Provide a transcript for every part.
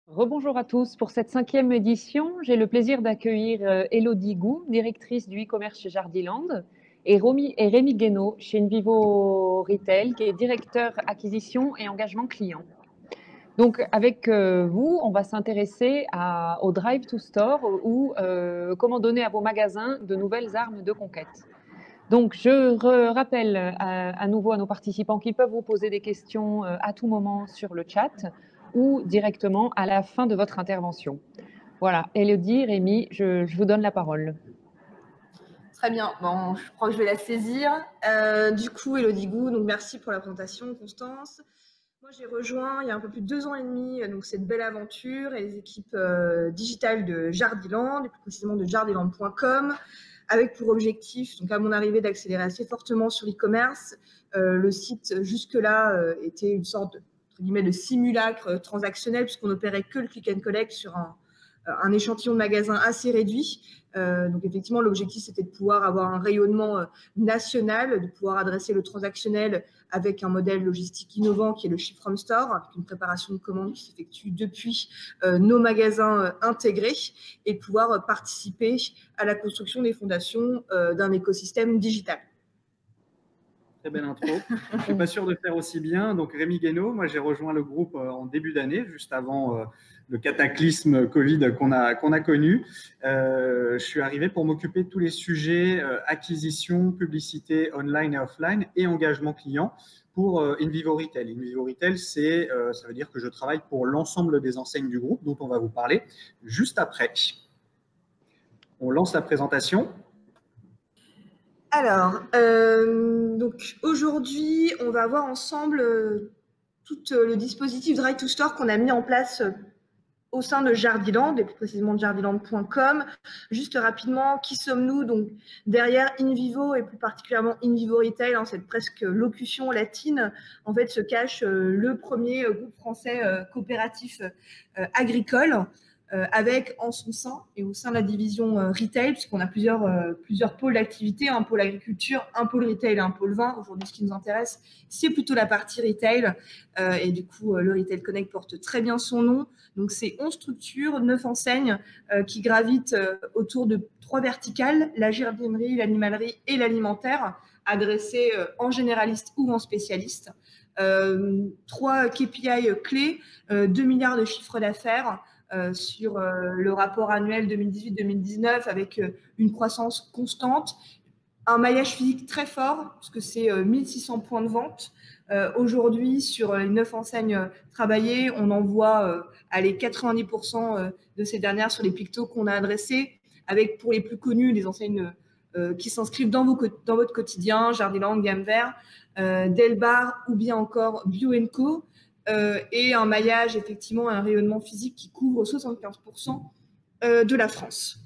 Rebonjour à tous. Pour cette 5e édition, j'ai le plaisir d'accueillir Élodie Gou, directrice du e-commerce chez Jardiland, et Rémi Guénaud chez Invivo Retail, qui est directeur acquisition et engagement client. Donc, avec vous, on va s'intéresser au Drive to Store ou comment donner à vos magasins de nouvelles armes de conquête. Donc, je rappelle à nouveau à nos participants qu'ils peuvent vous poser des questions à tout moment sur le chat ou directement à la fin de votre intervention. Voilà, Élodie, Rémi, je vous donne la parole. Très bien, bon, je crois que je vais la saisir. Du coup, Élodie Gou, donc merci pour la présentation, Constance. Moi, j'ai rejoint il y a un peu plus de 2 ans et demi donc cette belle aventure et les équipes digitales de Jardiland, et plus précisément de jardiland.com, avec pour objectif, donc à mon arrivée, d'accélérer assez fortement sur l'e-commerce. Le site, jusque-là, était une sorte entre guillemets, de simulacre transactionnel, puisqu'on n'opérait que le click and collect sur un échantillon de magasins assez réduit. Donc effectivement, l'objectif, c'était de pouvoir avoir un rayonnement national, de pouvoir adresser le transactionnel avec un modèle logistique innovant qui est le Ship from Store, avec une préparation de commandes qui s'effectue depuis nos magasins intégrés, et de pouvoir participer à la construction des fondations d'un écosystème digital. Très belle intro. Je ne suis pas sûr de faire aussi bien. Donc, Rémi Guénaud, moi, j'ai rejoint le groupe en début d'année, juste avant le cataclysme Covid qu'on a connu. Je suis arrivé pour m'occuper de tous les sujets acquisition, publicité online et offline et engagement client pour Invivo Retail. Invivo Retail, ça veut dire que je travaille pour l'ensemble des enseignes du groupe, dont on va vous parler juste après. On lance la présentation. Alors, donc aujourd'hui, on va voir ensemble tout le dispositif Drive to Store qu'on a mis en place au sein de Jardiland, et plus précisément de jardiland.com. Juste rapidement, qui sommes-nous? Donc, derrière Invivo, et plus particulièrement Invivo Retail, cette presque locution latine, en fait, se cache le premier groupe français coopératif agricole, avec en son sein et au sein de la division retail, puisqu'on a plusieurs pôles d'activité, un pôle agriculture, un pôle retail et un pôle vin. Aujourd'hui, ce qui nous intéresse, c'est plutôt la partie retail, et du coup, le Retail Connect porte très bien son nom. Donc, c'est 11 structures, 9 enseignes qui gravitent autour de 3 verticales, la jardinerie, l'animalerie et l'alimentaire, adressées en généraliste ou en spécialiste. 3 KPI clés, 2 milliards de chiffre d'affaires, sur le rapport annuel 2018-2019 avec une croissance constante, un maillage physique très fort, puisque c'est 1600 points de vente. Aujourd'hui, sur les 9 enseignes travaillées, on en voit aller 90% de ces dernières sur les pictos qu'on a adressés, avec pour les plus connus des enseignes qui s'inscrivent dans votre quotidien, Jardiland, Gamme Vert, Delbar ou bien encore Bio & Co, et un maillage, effectivement, un rayonnement physique qui couvre 75% de la France.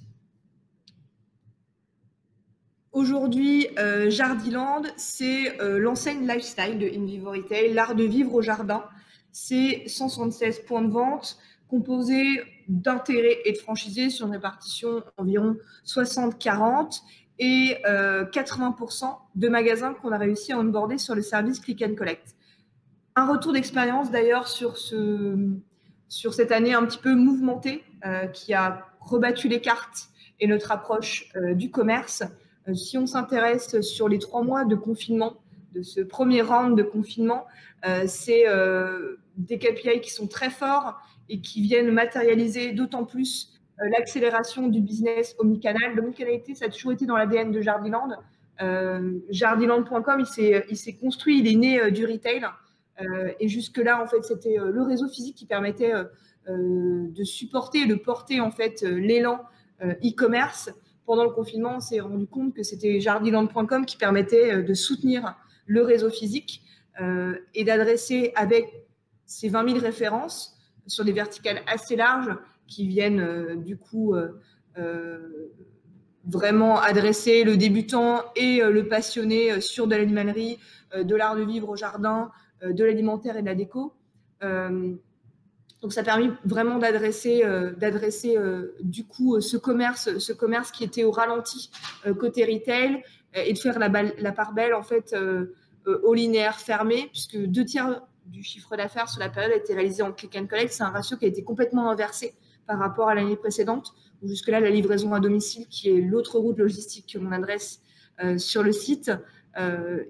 Aujourd'hui, Jardiland, c'est l'enseigne lifestyle de Invivo Retail, l'art de vivre au jardin. C'est 176 points de vente composés d'intérêts et de franchisés sur une répartition environ 60-40, et 80% de magasins qu'on a réussi à onboarder sur le service Click and Collect. Un retour d'expérience d'ailleurs sur cette année un petit peu mouvementée qui a rebattu les cartes et notre approche du commerce. Si on s'intéresse sur les 3 mois de confinement, de ce premier round de confinement, c'est des KPI qui sont très forts et qui viennent matérialiser d'autant plus l'accélération du business omnicanal. L'omnicanalité, ça a toujours été dans l'ADN de Jardiland. Jardiland.com, il s'est construit, il est né du retail. Et jusque-là, en fait, c'était le réseau physique qui permettait de supporter, de porter en fait l'élan e-commerce. Pendant le confinement, on s'est rendu compte que c'était jardiland.com qui permettait de soutenir le réseau physique et d'adresser avec ces 20 000 références sur des verticales assez larges qui viennent du coup vraiment adresser le débutant et le passionné sur de l'animalerie, de l'art de vivre au jardin, de l'alimentaire et de la déco. Donc, ça a permis vraiment d'adresser du coup ce commerce qui était au ralenti côté retail, et de faire la part belle en fait au linéaire fermé, puisque 2 tiers du chiffre d'affaires sur la période a été réalisé en click and collect. C'est un ratio qui a été complètement inversé par rapport à l'année précédente, où jusque-là, la livraison à domicile, qui est l'autre route logistique que l'on adresse sur le site,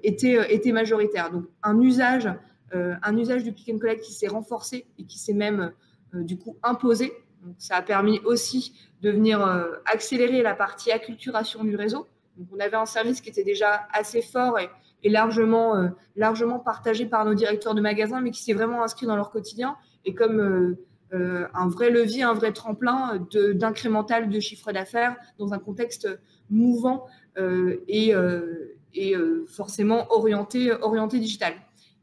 était majoritaire. Donc, un usage du click and collect qui s'est renforcé et qui s'est même, du coup, imposé. Donc, ça a permis aussi de venir accélérer la partie acculturation du réseau. Donc, on avait un service qui était déjà assez fort et largement partagé par nos directeurs de magasins, mais qui s'est vraiment inscrit dans leur quotidien et comme un vrai levier, un vrai tremplin d'incrémental de chiffre d'affaires dans un contexte mouvant et forcément orienté digital.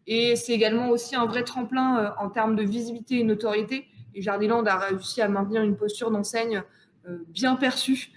Et c'est également aussi un vrai tremplin en termes de visibilité et notoriété. Et Jardiland a réussi à maintenir une posture d'enseigne bien perçue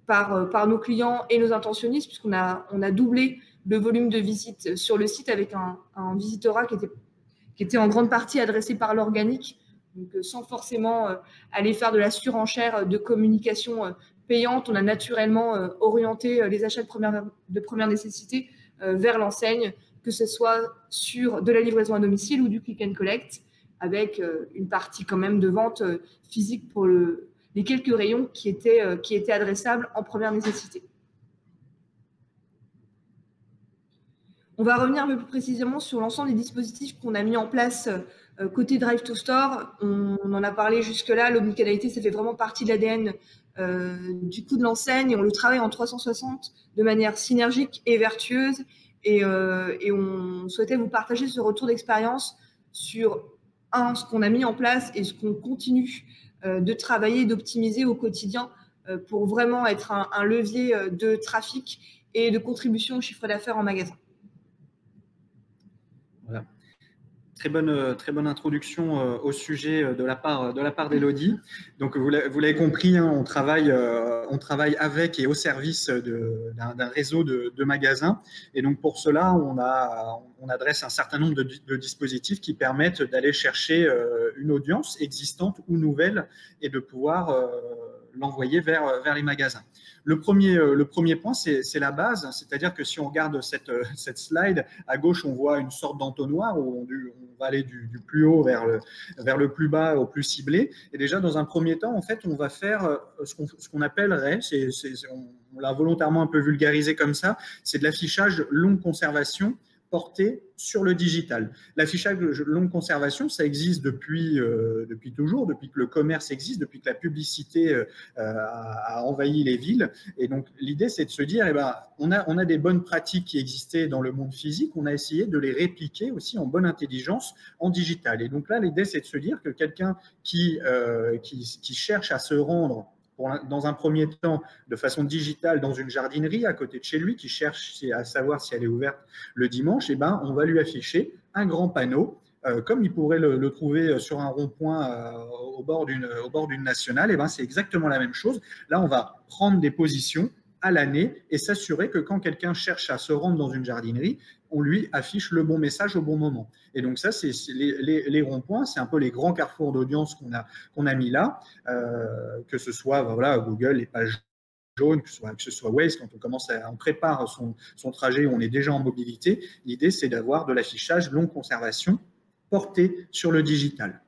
par nos clients et nos intentionnistes, puisqu'on a doublé le volume de visites sur le site avec un visitorat qui était en grande partie adressé par l'organique, donc sans forcément aller faire de la surenchère de communication payante. On a naturellement orienté les achats de première nécessité vers l'enseigne, que ce soit sur de la livraison à domicile ou du click and collect, avec une partie quand même de vente physique pour les quelques rayons qui étaient adressables en première nécessité. On va revenir un peu plus précisément sur l'ensemble des dispositifs qu'on a mis en place côté Drive to Store. On en a parlé jusque-là, l'omnicanalité, ça fait vraiment partie de l'ADN du coup de l'enseigne et on le travaille en 360 de manière synergique et vertueuse et on souhaitait vous partager ce retour d'expérience sur ce qu'on a mis en place et ce qu'on continue de travailler et d'optimiser au quotidien pour vraiment être un levier de trafic et de contribution au chiffre d'affaires en magasin. Voilà. Très bonne introduction au sujet de la part d'Élodie. Donc, vous l'avez compris, hein, on travaille avec et au service d'un réseau de magasins. Et donc, pour cela, on adresse un certain nombre de dispositifs qui permettent d'aller chercher une audience existante ou nouvelle et de pouvoir l'envoyer vers les magasins. Le premier point, c'est la base, c'est-à-dire que si on regarde cette slide, à gauche, on voit une sorte d'entonnoir où on va aller du plus haut vers le plus bas au plus ciblé. Et déjà, dans un premier temps, en fait, on va faire ce qu'on appellerait, on l'a volontairement un peu vulgarisé comme ça, c'est de l'affichage longue conservation porté sur le digital. L'affichage longue conservation, ça existe depuis toujours, depuis que le commerce existe, depuis que la publicité a envahi les villes. Et donc, l'idée, c'est de se dire, on a des bonnes pratiques qui existaient dans le monde physique, on a essayé de les répliquer aussi en bonne intelligence en digital. Et donc là, l'idée, c'est de se dire que quelqu'un qui cherche à se rendre dans un premier temps, de façon digitale, dans une jardinerie à côté de chez lui, qui cherche à savoir si elle est ouverte le dimanche, on va lui afficher un grand panneau, comme il pourrait le trouver sur un rond-point au bord d'une nationale. C'est exactement la même chose. Là, on va prendre des positions à l'année et s'assurer que quand quelqu'un cherche à se rendre dans une jardinerie, on lui affiche le bon message au bon moment. Et donc ça, c'est les ronds-points, c'est un peu les grands carrefours d'audience qu'on a mis là, que ce soit Google, les pages jaunes, que ce soit Waze, quand on prépare son trajet, on est déjà en mobilité. L'idée, c'est d'avoir de l'affichage longue conservation porté sur le digital.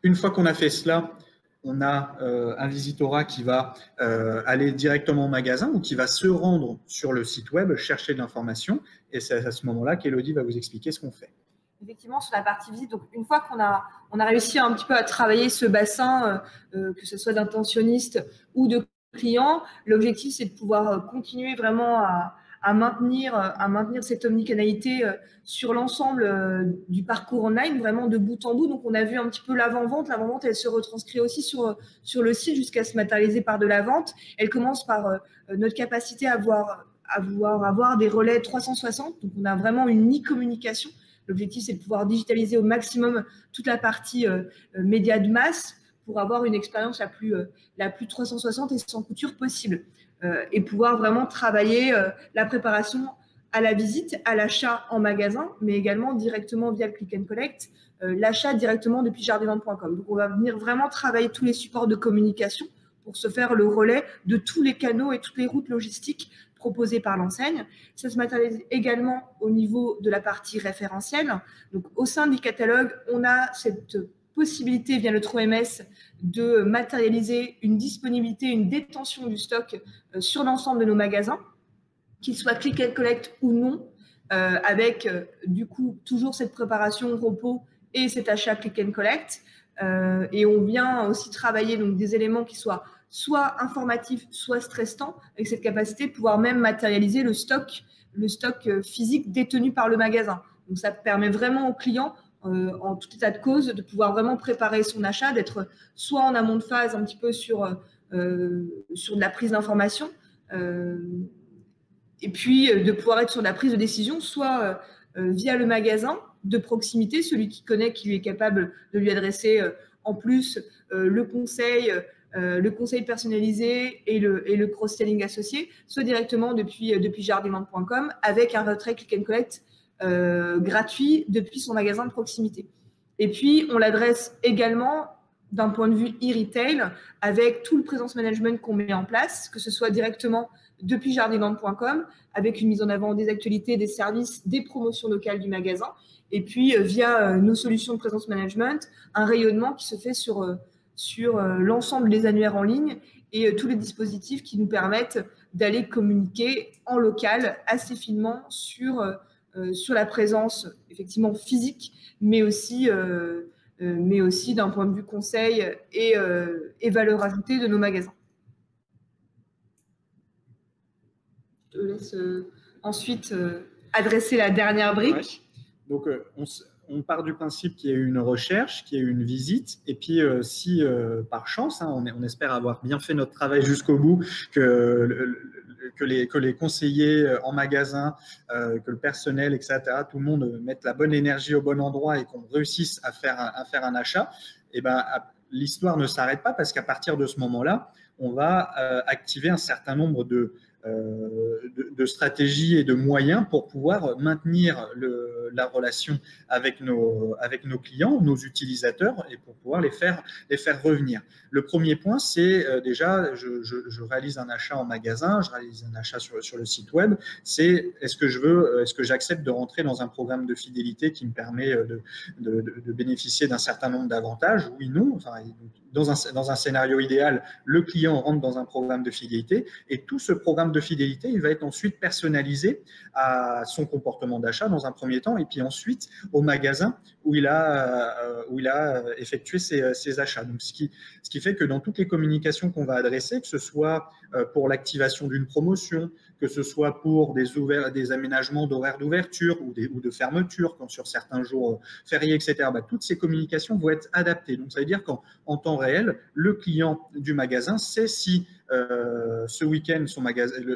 Une fois qu'on a fait cela, on a un visitorat qui va aller directement au magasin ou qui va se rendre sur le site web, chercher de l'information. Et c'est à ce moment-là qu'Élodie va vous expliquer ce qu'on fait. Effectivement, sur la partie visite, donc une fois qu'on a réussi un petit peu à travailler ce bassin, que ce soit d'intentionnistes ou de clients, l'objectif, c'est de pouvoir continuer vraiment à maintenir cette omnicanalité sur l'ensemble du parcours online, vraiment de bout en bout. Donc, on a vu un petit peu l'avant-vente. L'avant-vente, elle se retranscrit aussi sur le site jusqu'à se matérialiser par de la vente. Elle commence par notre capacité à avoir des relais 360. Donc, on a vraiment une e-communication. L'objectif, c'est de pouvoir digitaliser au maximum toute la partie médias de masse pour avoir une expérience la plus 360 et sans couture possible. Et pouvoir vraiment travailler la préparation à la visite, à l'achat en magasin, mais également directement via le click and collect, l'achat directement depuis jardiland.com. Donc, on va venir vraiment travailler tous les supports de communication pour se faire le relais de tous les canaux et toutes les routes logistiques proposés par l'enseigne. Ça se matérialise également au niveau de la partie référentielle. Donc, au sein du catalogue, on a cette possibilité via notre OMS de matérialiser une disponibilité, une détention du stock sur l'ensemble de nos magasins, qu'il soit click and collect ou non, avec du coup toujours cette préparation repos et cet achat click and collect. Et on vient aussi travailler donc des éléments qui soient soit informatifs, soit stressants, avec cette capacité de pouvoir même matérialiser le stock physique détenu par le magasin. Donc ça permet vraiment aux clients, en tout état de cause, de pouvoir vraiment préparer son achat, d'être soit en amont de phase un petit peu sur de la prise d'information, et puis de pouvoir être sur la prise de décision, soit via le magasin de proximité, celui qui connaît, qui lui est capable de lui adresser en plus le conseil personnalisé et le cross-selling associé, soit directement depuis jardiland.com avec un retrait click and collect gratuit depuis son magasin de proximité. Et puis, on l'adresse également d'un point de vue e-retail avec tout le présence management qu'on met en place, que ce soit directement depuis jardiland.com avec une mise en avant des actualités, des services, des promotions locales du magasin, et puis via nos solutions de présence management, un rayonnement qui se fait sur l'ensemble des annuaires en ligne et tous les dispositifs qui nous permettent d'aller communiquer en local assez finement sur la présence effectivement physique, mais aussi d'un point de vue conseil et valeur ajoutée de nos magasins. Je te laisse ensuite adresser la dernière brique. Ouais. Donc, on part du principe qu'il y a eu une recherche, qu'il y a eu une visite, et puis si par chance, hein, on espère avoir bien fait notre travail jusqu'au bout, que les conseillers en magasin, que le personnel, etc., tout le monde mette la bonne énergie au bon endroit et qu'on réussisse à faire un achat, et ben, l'histoire ne s'arrête pas parce qu'à partir de ce moment-là, on va activer un certain nombre de stratégies et de moyens pour pouvoir maintenir la relation avec nos clients, nos utilisateurs, et pour pouvoir les faire revenir. Le premier point, c'est déjà, je réalise un achat en magasin, je réalise un achat sur le site web, c'est est-ce que j'accepte de rentrer dans un programme de fidélité qui me permet de bénéficier d'un certain nombre d'avantages? Oui, non. Enfin, dans un scénario idéal, le client rentre dans un programme de fidélité et tout ce programme de fidélité, il va être ensuite personnalisé à son comportement d'achat dans un premier temps et puis ensuite au magasin où il a effectué ses achats. Donc, ce qui fait que dans toutes les communications qu'on va adresser, que ce soit pour l'activation d'une promotion, que ce soit pour des aménagements d'horaires d'ouverture ou de fermeture, comme sur certains jours fériés, etc., toutes ces communications vont être adaptées. Donc, ça veut dire qu'en temps réel, le client du magasin sait si ce week-end,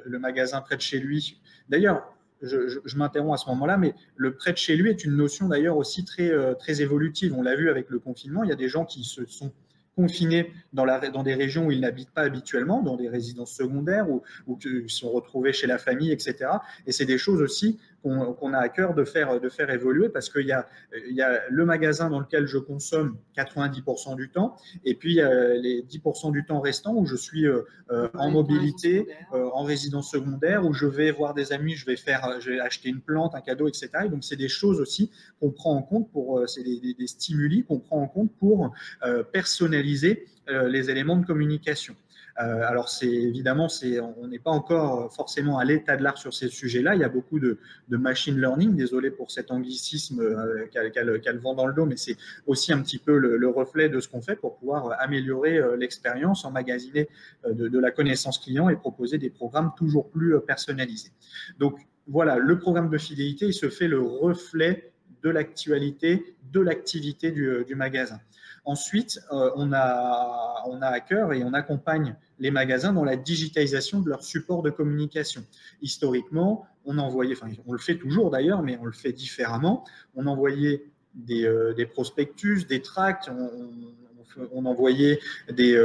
le magasin près de chez lui, d'ailleurs, je m'interromps à ce moment-là, mais le près de chez lui est une notion d'ailleurs aussi très évolutive. On l'a vu avec le confinement, il y a des gens qui se sont confinés dans des régions où ils n'habitent pas habituellement, dans des résidences secondaires ou qui sont retrouvés chez la famille, etc. Et c'est des choses aussi qu'on a à cœur de faire évoluer parce qu'il y a le magasin dans lequel je consomme 90% du temps et puis les 10% du temps restant où je suis en mobilité, en résidence secondaire, où je vais voir des amis, je vais acheter une plante, un cadeau, etc. Et donc, c'est des choses aussi qu'on prend en compte c'est des stimuli qu'on prend en compte pour personnaliser les éléments de communication. Alors, évidemment, on n'est pas encore forcément à l'état de l'art sur ces sujets-là. Il y a beaucoup de machine learning. Désolé pour cet anglicisme qu'a le vent dans le dos, mais c'est aussi un petit peu le reflet de ce qu'on fait pour pouvoir améliorer l'expérience, emmagasiner de la connaissance client et proposer des programmes toujours plus personnalisés. Donc, voilà, le programme de fidélité, il se fait le reflet de l'actualité, de l'activité du magasin. Ensuite, on a à cœur et on accompagne les magasins dans la digitalisation de leur support de communication. Historiquement, on le fait toujours d'ailleurs, mais on le fait différemment. On envoyait des prospectus, des tracts, on envoyait des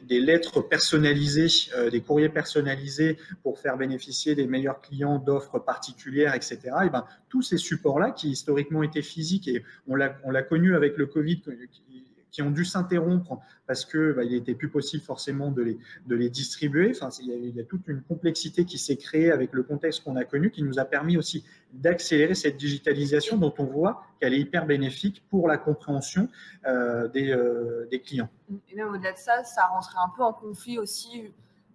lettres personnalisées, des courriers personnalisés pour faire bénéficier des meilleurs clients d'offres particulières, etc. Et tous ces supports-là qui historiquement étaient physiques et on l'a connu avec le Covid qui ont dû s'interrompre parce qu'il n'était plus possible forcément de les distribuer. Enfin, il y a toute une complexité qui s'est créée avec le contexte qu'on a connu, qui nous a permis aussi d'accélérer cette digitalisation dont on voit qu'elle est hyper bénéfique pour la compréhension des clients. Et même au-delà de ça, ça rentrait un peu en conflit aussi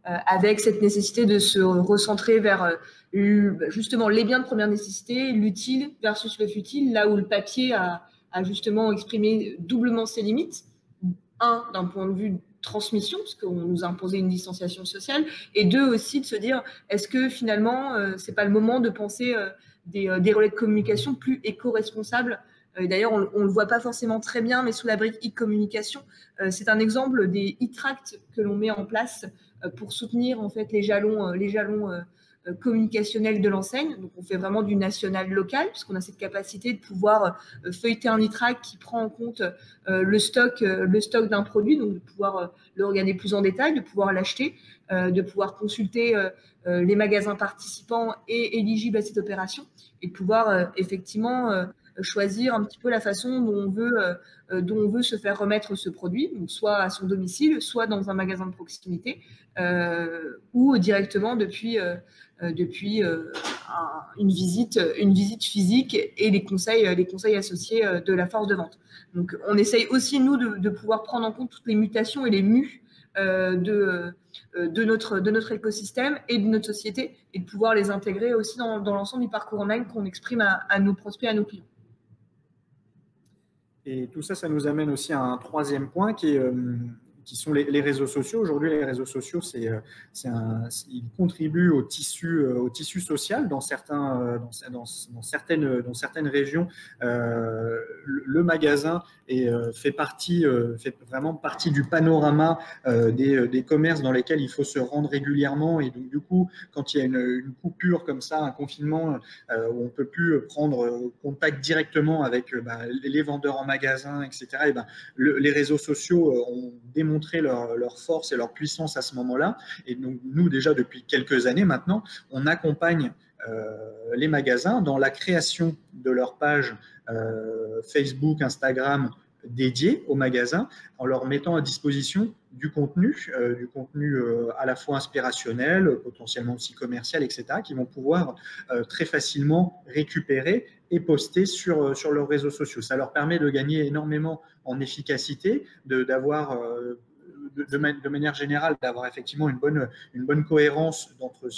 avec cette nécessité de se recentrer vers justement les biens de première nécessité, l'utile versus le futile, là où le papier a justement exprimé doublement ses limites. Un, d'un point de vue transmission, parce qu'on nous a imposé une distanciation sociale, et deux, aussi de se dire, est-ce que finalement, c'est pas le moment de penser des relais de communication plus éco-responsables. D'ailleurs, on ne le voit pas forcément très bien, mais sous la brique e-communication, c'est un exemple des e-tracts que l'on met en place pour soutenir en fait les jalons communicationnels de l'enseigne. Donc, on fait vraiment du national local, puisqu'on a cette capacité de pouvoir feuilleter un e-tract qui prend en compte le stock d'un produit, donc de pouvoir le regarder plus en détail, de pouvoir l'acheter, de pouvoir consulter les magasins participants et éligibles à cette opération, et de pouvoir effectivement choisir un petit peu la façon dont on veut se faire remettre ce produit, donc soit à son domicile, soit dans un magasin de proximité, ou directement depuis une visite physique et les conseils associés de la force de vente. Donc, on essaye aussi, nous, de pouvoir prendre en compte toutes les mutations et les mues de notre écosystème et de notre société, et de pouvoir les intégrer aussi dans l'ensemble du parcours online qu'on exprime à nos prospects, à nos clients. Et tout ça, ça nous amène aussi à un troisième point qui sont les réseaux sociaux. Aujourd'hui, les réseaux sociaux, ils contribuent au tissu social dans certaines régions. Le magasin fait vraiment partie du panorama des commerces dans lesquels il faut se rendre régulièrement. Et donc, du coup, quand il y a une coupure comme ça, un confinement, où on ne peut plus prendre contact directement avec les vendeurs en magasin, etc., et les réseaux sociaux ont démontré leur force et leur puissance à ce moment-là. Et donc, nous, déjà, depuis quelques années maintenant, on accompagne les magasins dans la création de leur page Facebook, Instagram dédiée aux magasins, en leur mettant à disposition du contenu à la fois inspirationnel, potentiellement aussi commercial, etc., qui vont pouvoir très facilement récupérer et poster sur leurs réseaux sociaux. Ça leur permet de gagner énormément en efficacité, d'avoir de manière générale, d'avoir effectivement une bonne cohérence entre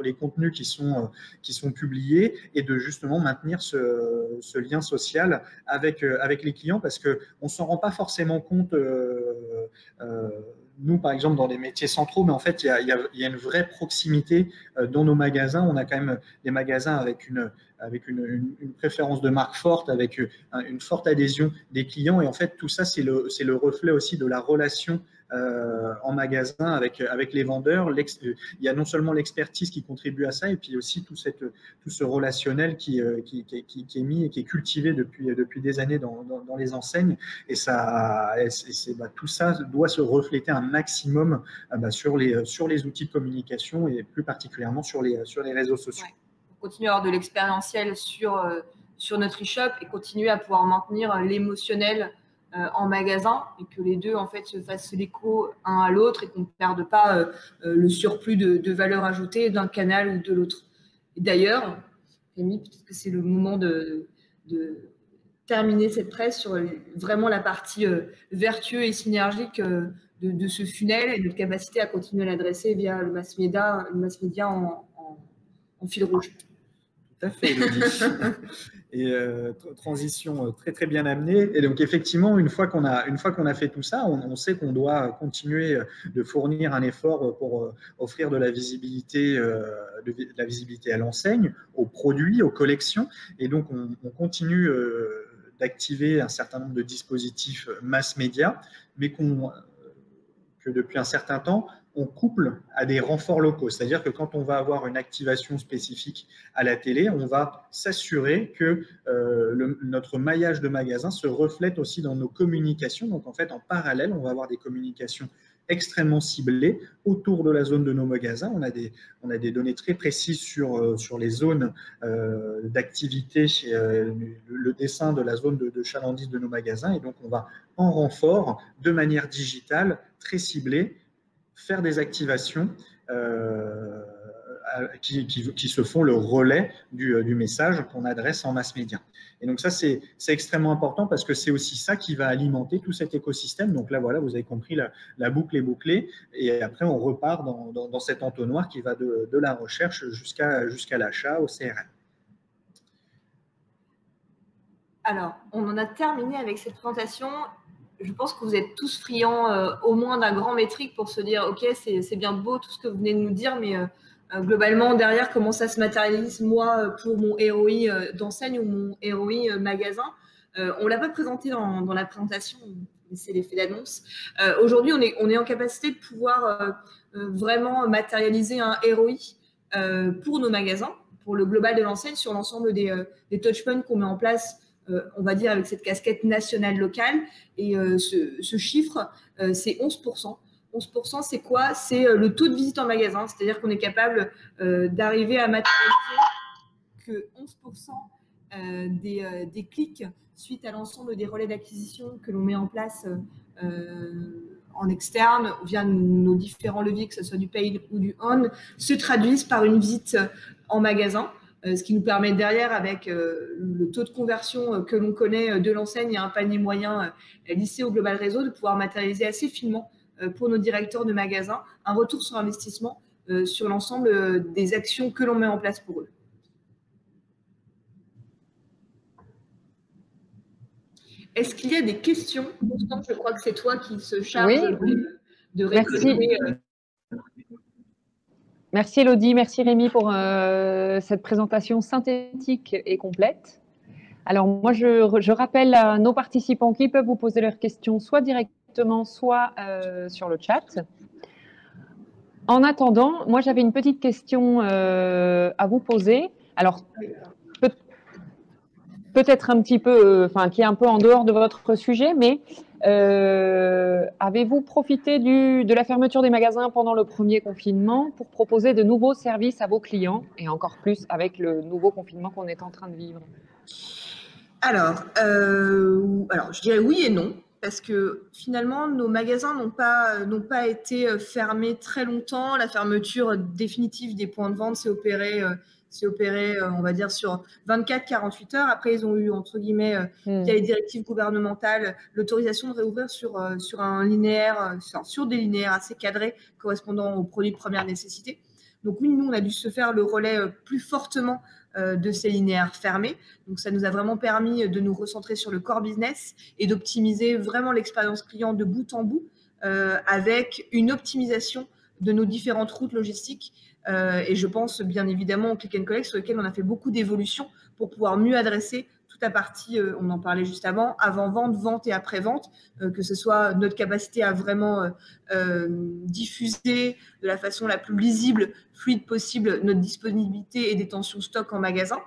les contenus qui sont publiés, et de justement maintenir ce lien social avec les clients, parce qu'on ne s'en rend pas forcément compte, nous, par exemple, dans les métiers centraux, mais en fait, il y a une vraie proximité dans nos magasins. On a quand même des magasins avec une préférence de marque forte, avec une forte adhésion des clients. Et en fait, tout ça, c'est le reflet aussi de la relation en magasin avec les vendeurs. Il y a non seulement l'expertise qui contribue à ça, et puis aussi tout ce relationnel qui est mis et qui est cultivé depuis des années dans les enseignes. Et tout ça doit se refléter un maximum sur les outils de communication, et plus particulièrement sur les réseaux sociaux. Ouais. Pour continuer à avoir de l'expérientiel sur notre e-shop et continuer à pouvoir maintenir l'émotionnel en magasin, et que les deux en fait se fassent l'écho un à l'autre, et qu'on ne perde pas le surplus de valeur ajoutée d'un canal ou de l'autre. Et d'ailleurs, Rémi, peut-être que c'est le moment de terminer cette presse sur vraiment la partie vertueuse et synergique de ce funnel, et notre capacité à continuer à l'adresser via le mass media en fil rouge. Tout à fait, Elodie. Et transition très très bien amenée. Et donc effectivement, une fois qu'on a fait tout ça, on sait qu'on doit continuer de fournir un effort pour offrir de la visibilité à l'enseigne, aux produits, aux collections. Et donc on continue d'activer un certain nombre de dispositifs mass média, mais que depuis un certain temps, on couple à des renforts locaux. C'est-à-dire que quand on va avoir une activation spécifique à la télé, on va s'assurer que notre maillage de magasins se reflète aussi dans nos communications. Donc, en fait, en parallèle, on va avoir des communications extrêmement ciblés autour de la zone de nos magasins. On a des données très précises sur les zones d'activité, le dessin de la zone de chalandise de nos magasins. Et donc, on va en renfort, de manière digitale, très ciblée, faire des activations qui se font le relais du message qu'on adresse en mass média. Et donc ça, c'est extrêmement important parce que c'est aussi ça qui va alimenter tout cet écosystème. Donc là, voilà, vous avez compris, la boucle est bouclée. Et après, on repart dans cet entonnoir qui va de la recherche jusqu'à l'achat au CRM. Alors, on en a terminé avec cette présentation. Je pense que vous êtes tous friands au moins d'un grand métrique pour se dire, OK, c'est bien beau tout ce que vous venez de nous dire, mais globalement, derrière, comment ça se matérialise, moi, pour mon ROI d'enseigne ou mon ROI magasin. On ne l'a pas présenté dans la présentation, c'est l'effet d'annonce. Aujourd'hui, on est en capacité de pouvoir vraiment matérialiser un ROI pour nos magasins, pour le global de l'enseigne, sur l'ensemble des touchpoints qu'on met en place, on va dire avec cette casquette nationale locale. Et ce chiffre, c'est 11%. 11%, c'est quoi? C'est le taux de visite en magasin, c'est-à-dire qu'on est capable d'arriver à matérialiser que 11% des clics suite à l'ensemble des relais d'acquisition que l'on met en place en externe via nos différents leviers, que ce soit du paid ou du on, se traduisent par une visite en magasin. Ce qui nous permet derrière, avec le taux de conversion que l'on connaît de l'enseigne et un panier moyen lissé au global réseau, de pouvoir matérialiser assez finement pour nos directeurs de magasins un retour sur investissement sur l'ensemble des actions que l'on met en place pour eux. Est-ce qu'il y a des questions? Constance, je crois que c'est toi qui se charge de récolter. Merci Elodie, merci Rémi pour cette présentation synthétique et complète. Alors moi, je rappelle à nos participants qui peuvent vous poser leurs questions soit directement, soit sur le chat. En attendant, moi j'avais une petite question à vous poser. Alors peut-être un petit peu, qui est un peu en dehors de votre sujet, mais avez-vous profité de la fermeture des magasins pendant le premier confinement pour proposer de nouveaux services à vos clients, et encore plus avec le nouveau confinement qu'on est en train de vivre? Alors, je dirais oui et non, parce que finalement, nos magasins n'ont pas été fermés très longtemps. La fermeture définitive des points de vente s'est opérée, on va dire, sur 24-48 heures. Après, ils ont eu, entre guillemets, via les directives gouvernementales, l'autorisation de réouvrir sur des linéaires assez cadrés correspondant aux produits de première nécessité. Donc oui, nous, on a dû se faire le relais plus fortement de ces linéaires fermés. Donc ça nous a vraiment permis de nous recentrer sur le core business et d'optimiser vraiment l'expérience client de bout en bout avec une optimisation de nos différentes routes logistiques. Et je pense bien évidemment au Click and Collect, sur lequel on a fait beaucoup d'évolutions pour pouvoir mieux adresser toute la partie, on en parlait juste avant-vente, vente et après-vente, que ce soit notre capacité à vraiment diffuser de la façon la plus lisible, fluide possible, notre disponibilité et détention stock en magasin,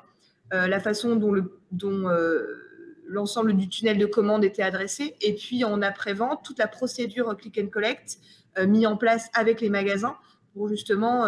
la façon dont l'ensemble du tunnel de commande était adressé, et puis en après-vente, toute la procédure Click and Collect mise en place avec les magasins pour justement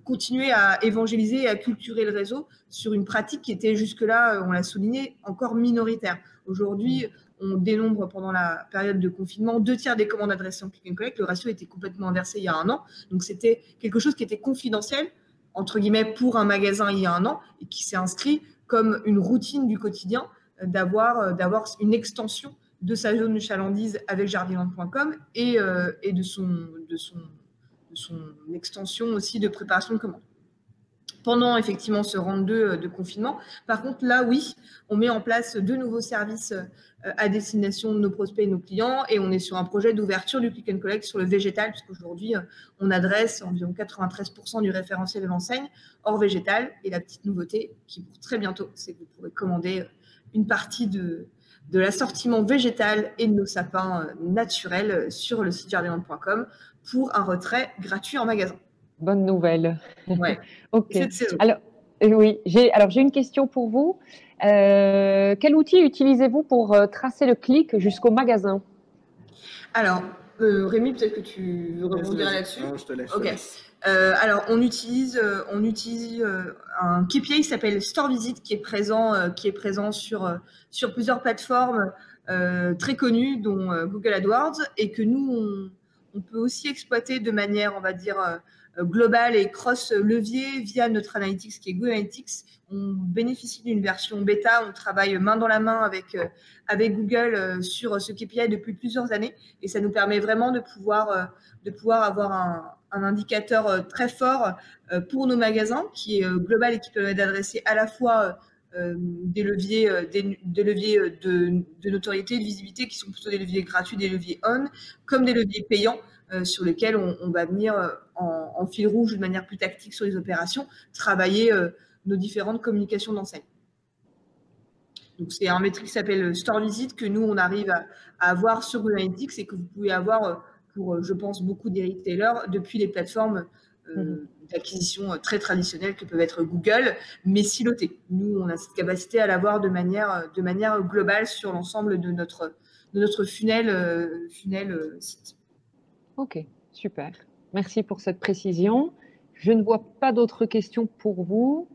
continuer à évangéliser et à culturer le réseau sur une pratique qui était jusque-là, on l'a souligné, encore minoritaire. Aujourd'hui, on dénombre pendant la période de confinement 2/3 des commandes adressées en Click and Collect. Le ratio était complètement inversé il y a un an. Donc, c'était quelque chose qui était confidentiel, entre guillemets, pour un magasin il y a un an et qui s'est inscrit comme une routine du quotidien d'avoir une extension de sa zone de chalandise avec jardiland.com et de son extension aussi de préparation de commandes. Pendant effectivement ce round-2 de confinement, par contre, là, oui, on met en place de nouveaux services à destination de nos prospects et nos clients, et on est sur un projet d'ouverture du Click and Collect sur le végétal, puisqu'aujourd'hui, on adresse environ 93% du référentiel de l'enseigne hors végétal. Et la petite nouveauté, qui pour très bientôt, c'est que vous pourrez commander une partie de l'assortiment végétal et de nos sapins naturels sur le site jardiland.com pour un retrait gratuit en magasin. Bonne nouvelle. Ouais. Ok. Alors, oui, j'ai une question pour vous. Quel outil utilisez-vous pour tracer le clic jusqu'au magasin? Alors, Rémi, peut-être que tu veux rebondir là-dessus. Non, je te laisse. Ok. Alors, on utilise un KPI qui s'appelle Store Visit, qui est présent sur plusieurs plateformes très connues, dont Google AdWords, et que nous, on peut aussi exploiter de manière, on va dire, globale et cross-levier via notre analytics qui est Google Analytics. On bénéficie d'une version bêta, on travaille main dans la main avec Google sur ce KPI depuis plusieurs années, et ça nous permet vraiment de pouvoir avoir un indicateur très fort pour nos magasins qui est global et qui permet d'adresser à la fois des leviers de notoriété, de visibilité qui sont plutôt des leviers gratuits, des leviers on, comme des leviers payants sur lesquels on va venir en fil rouge de manière plus tactique sur les opérations, travailler nos différentes communications d'enseigne. Donc, c'est un métrique qui s'appelle Store Visit que nous, on arrive à avoir sur Google Analytics et que vous pouvez avoir pour, je pense, beaucoup des retailers depuis les plateformes d'acquisition très traditionnelles que peuvent être Google, mais silotées. Nous, on a cette capacité à l'avoir de manière globale sur l'ensemble de notre funnel site. Ok, super. Merci pour cette précision. Je ne vois pas d'autres questions pour vous.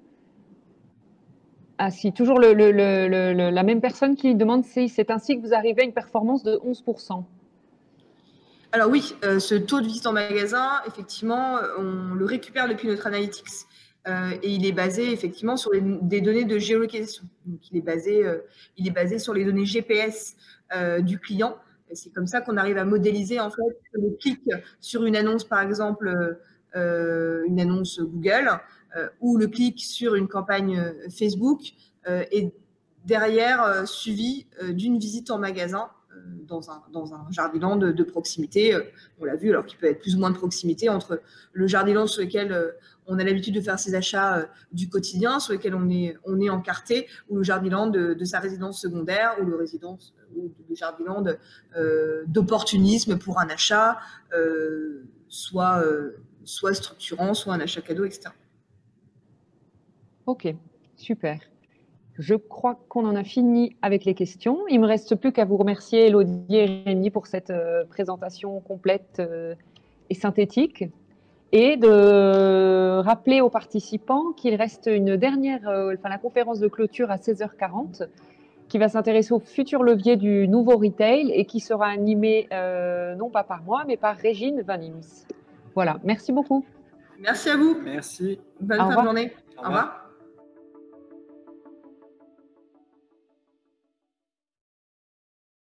Ah si, toujours la même personne qui demande si c'est ainsi que vous arrivez à une performance de 11%. Alors oui, ce taux de visite en magasin, effectivement, on le récupère depuis notre analytics et il est basé effectivement sur des données de géolocalisation. Donc il est basé sur les données GPS du client. C'est comme ça qu'on arrive à modéliser en fait le clic sur une annonce, par exemple, une annonce Google ou le clic sur une campagne Facebook et derrière suivi d'une visite en magasin dans un Jardiland de proximité. On l'a vu, alors qu'il peut être plus ou moins de proximité entre le Jardiland sur lequel on a l'habitude de faire ses achats du quotidien, sur lequel on est encarté, ou le Jardiland de sa résidence secondaire, ou le Jardiland d'opportunisme pour un achat, soit structurant, soit un achat cadeau, etc. Ok, super. Je crois qu'on en a fini avec les questions. Il ne me reste plus qu'à vous remercier, Élodie et Rémi, pour cette présentation complète et synthétique. Et de rappeler aux participants qu'il reste une dernière, la conférence de clôture à 16h40, qui va s'intéresser aux futurs leviers du nouveau retail et qui sera animée non pas par moi, mais par Régine Vanims. Voilà, merci beaucoup. Merci à vous. Merci. Bonne fin de journée. Au revoir.